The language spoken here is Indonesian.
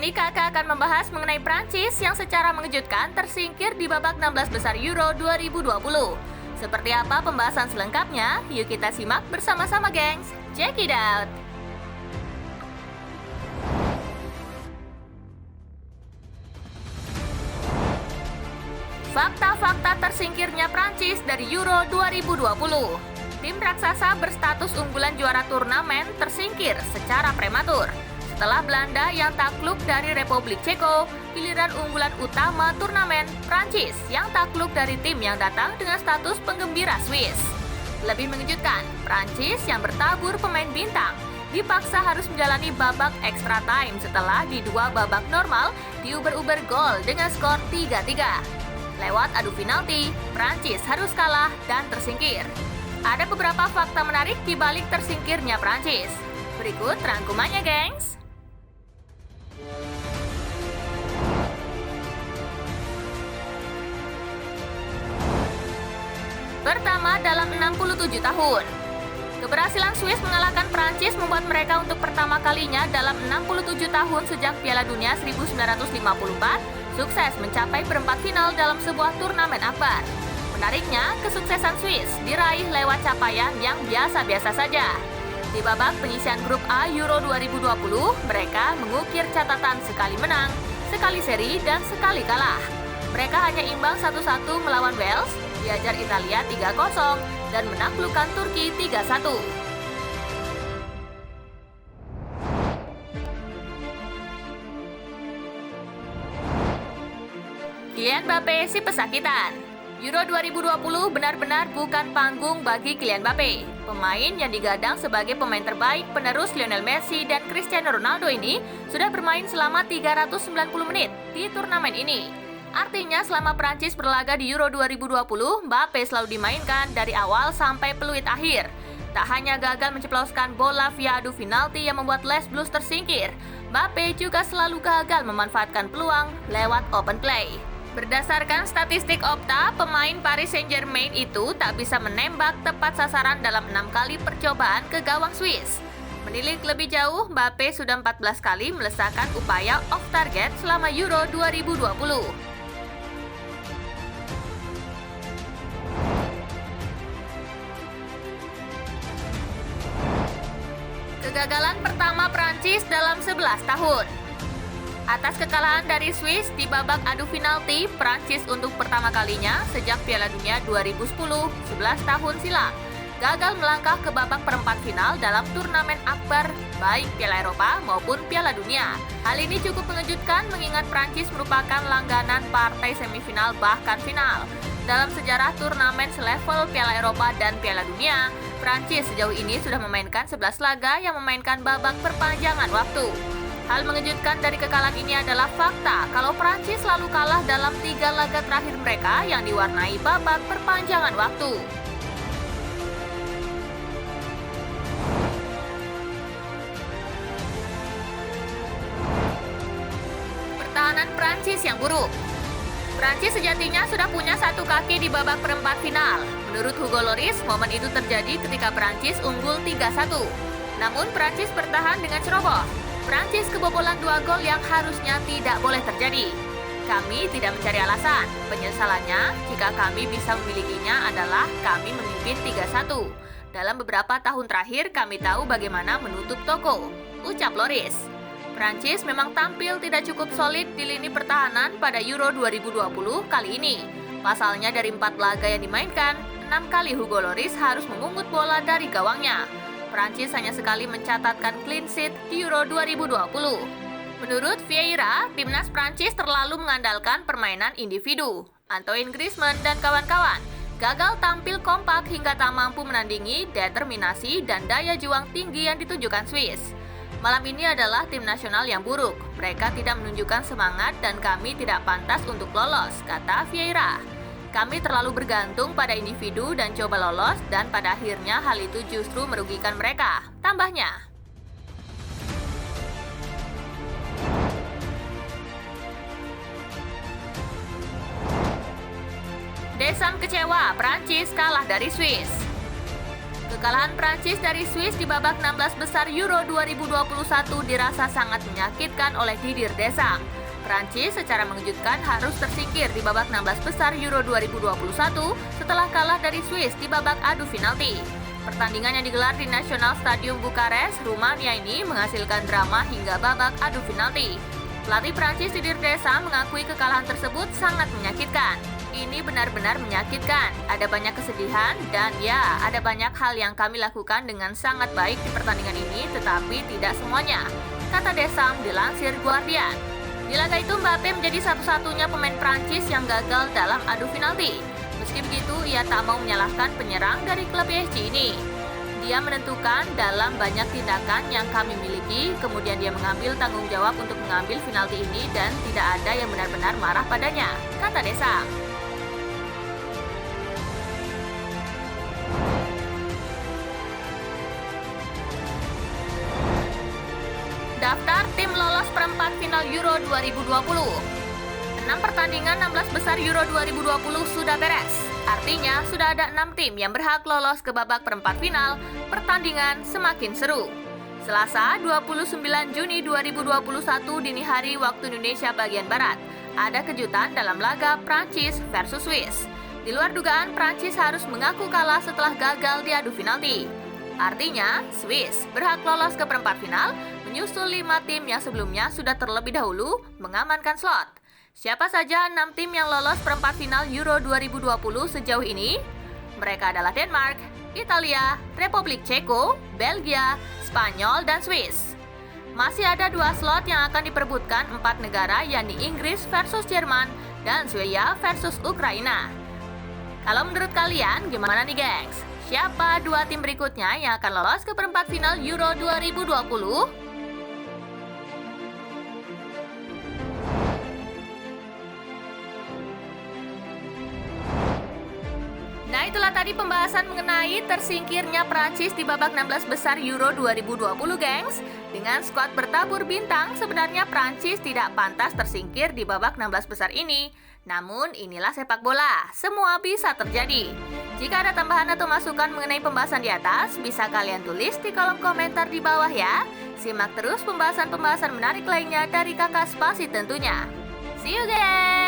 ini kakak akan membahas mengenai Prancis yang secara mengejutkan tersingkir di babak 16 besar Euro 2020. Seperti apa pembahasan selengkapnya? Yuk kita simak bersama-sama, gengs. Check it out! Fakta-fakta tersingkirnya Prancis dari Euro 2020. Tim raksasa berstatus unggulan juara turnamen tersingkir secara prematur. Setelah Belanda yang takluk dari Republik Ceko, giliran unggulan utama turnamen Prancis yang takluk dari tim yang datang dengan status penggembira Swiss. Lebih mengejutkan, Prancis yang bertabur pemain bintang dipaksa harus menjalani babak extra time setelah di dua babak normal diuber-uber gol dengan skor 3-3. Lewat adu penalti, Prancis harus kalah dan tersingkir. Ada beberapa fakta menarik di balik tersingkirnya Prancis. Berikut rangkumannya, gengs. Pertama dalam 67 tahun. Keberhasilan Swiss mengalahkan Prancis membuat mereka untuk pertama kalinya dalam 67 tahun sejak Piala Dunia 1954 sukses mencapai perempat final dalam sebuah turnamen akbar. Menariknya, kesuksesan Swiss diraih lewat capaian yang biasa-biasa saja. Di babak penyisihan grup A Euro 2020, mereka mengukir catatan sekali menang, sekali seri, dan sekali kalah. Mereka hanya imbang 1-1 melawan Wales, diajar Italia 3-0, dan menaklukkan Turki 3-1. Kylian Mbappe si pesakitan. Euro 2020 benar-benar bukan panggung bagi Kylian Mbappe. Pemain yang digadang sebagai pemain terbaik penerus Lionel Messi dan Cristiano Ronaldo ini sudah bermain selama 390 menit di turnamen ini. Artinya selama Prancis berlaga di Euro 2020, Mbappe selalu dimainkan dari awal sampai peluit akhir. Tak hanya gagal menceploskan bola via adu penalti yang membuat Les Blues tersingkir, Mbappe juga selalu gagal memanfaatkan peluang lewat open play. Berdasarkan statistik Opta, pemain Paris Saint-Germain itu tak bisa menembak tepat sasaran dalam 6 kali percobaan ke gawang Swiss. Menilik lebih jauh, Mbappe sudah 14 kali melesakkan upaya off target selama Euro 2020. Kegagalan pertama Prancis dalam 11 tahun. Atas kekalahan dari Swiss di babak adu penalti, Prancis untuk pertama kalinya sejak Piala Dunia 2010, 11 tahun silam, gagal melangkah ke babak perempat final dalam turnamen akbar baik Piala Eropa maupun Piala Dunia. Hal ini cukup mengejutkan mengingat Prancis merupakan langganan partai semifinal bahkan final. Dalam sejarah turnamen selevel Piala Eropa dan Piala Dunia, Prancis sejauh ini sudah memainkan 11 laga yang memainkan babak perpanjangan waktu. Hal mengejutkan dari kekalahan ini adalah fakta kalau Prancis selalu kalah dalam 3 laga terakhir mereka yang diwarnai babak perpanjangan waktu. Pertahanan Prancis yang buruk. Prancis sejatinya sudah punya satu kaki di babak perempat final. Menurut Hugo Lloris, momen itu terjadi ketika Prancis unggul 3-1. Namun Prancis bertahan dengan ceroboh. Prancis kebobolan 2 gol yang harusnya tidak boleh terjadi. Kami tidak mencari alasan. Penyesalannya, jika kami bisa memilikinya adalah kami memimpin 3-1. Dalam beberapa tahun terakhir, kami tahu bagaimana menutup toko, ucap Lloris. Prancis memang tampil tidak cukup solid di lini pertahanan pada Euro 2020 kali ini. Pasalnya dari 4 laga yang dimainkan, 6 kali Hugo Lloris harus memungut bola dari gawangnya. Prancis hanya sekali mencatatkan clean sheet di Euro 2020. Menurut Vieira, timnas Prancis terlalu mengandalkan permainan individu. Antoine Griezmann dan kawan-kawan gagal tampil kompak hingga tak mampu menandingi determinasi dan daya juang tinggi yang ditunjukkan Swiss. Malam ini adalah tim nasional yang buruk. Mereka tidak menunjukkan semangat dan kami tidak pantas untuk lolos, kata Vieira. Kami terlalu bergantung pada individu dan coba lolos dan pada akhirnya hal itu justru merugikan mereka, tambahnya. Deschamps kecewa, Prancis kalah dari Swiss. Kekalahan Prancis dari Swiss di babak 16 besar Euro 2021 dirasa sangat menyakitkan oleh Didier Deschamps. Prancis secara mengejutkan harus tersingkir di babak 16 besar Euro 2021 setelah kalah dari Swiss di babak adu penalti. Pertandingan yang digelar di National Stadium Bukares, Rumania ini menghasilkan drama hingga babak adu penalti. Pelatih Prancis Didier Deschamps mengakui kekalahan tersebut sangat menyakitkan. Ini benar-benar menyakitkan. Ada banyak kesedihan dan ya, ada banyak hal yang kami lakukan dengan sangat baik di pertandingan ini, tetapi tidak semuanya, kata Deschamps dilansir Guardian. Di laga itu Mbappe menjadi satu-satunya pemain Prancis yang gagal dalam adu penalti. Meski begitu, ia tak mau menyalahkan penyerang dari klub PSG ini. Dia menentukan dalam banyak tindakan yang kami miliki, kemudian dia mengambil tanggung jawab untuk mengambil penalti ini dan tidak ada yang benar-benar marah padanya, kata Deschamps. Daftar tim lolos perempat final Euro 2020. 6 pertandingan 16 besar Euro 2020 sudah beres. Artinya, sudah ada 6 tim yang berhak lolos ke babak perempat final. Pertandingan semakin seru. Selasa, 29 Juni 2021 dini hari waktu Indonesia bagian Barat, ada kejutan dalam laga Prancis versus Swiss. Di luar dugaan, Prancis harus mengaku kalah setelah gagal di adu penalti. Artinya, Swiss berhak lolos ke perempat final, menyusul 5 tim yang sebelumnya sudah terlebih dahulu mengamankan slot. Siapa saja 6 tim yang lolos perempat final Euro 2020 sejauh ini? Mereka adalah Denmark, Italia, Republik Ceko, Belgia, Spanyol, dan Swiss. Masih ada 2 slot yang akan diperebutkan 4 negara, yakni Inggris versus Jerman dan Swedia versus Ukraina. Kalau menurut kalian, gimana nih gengs? Siapa 2 tim berikutnya yang akan lolos ke perempat final Euro 2020? Nah, itulah tadi pembahasan mengenai tersingkirnya Prancis di babak 16 besar Euro 2020, gengs. Dengan skuad bertabur bintang, sebenarnya Prancis tidak pantas tersingkir di babak 16 besar ini. Namun, inilah sepak bola. Semua bisa terjadi. Jika ada tambahan atau masukan mengenai pembahasan di atas, bisa kalian tulis di kolom komentar di bawah ya. Simak terus pembahasan-pembahasan menarik lainnya dari Kakak Spasi tentunya. See you guys!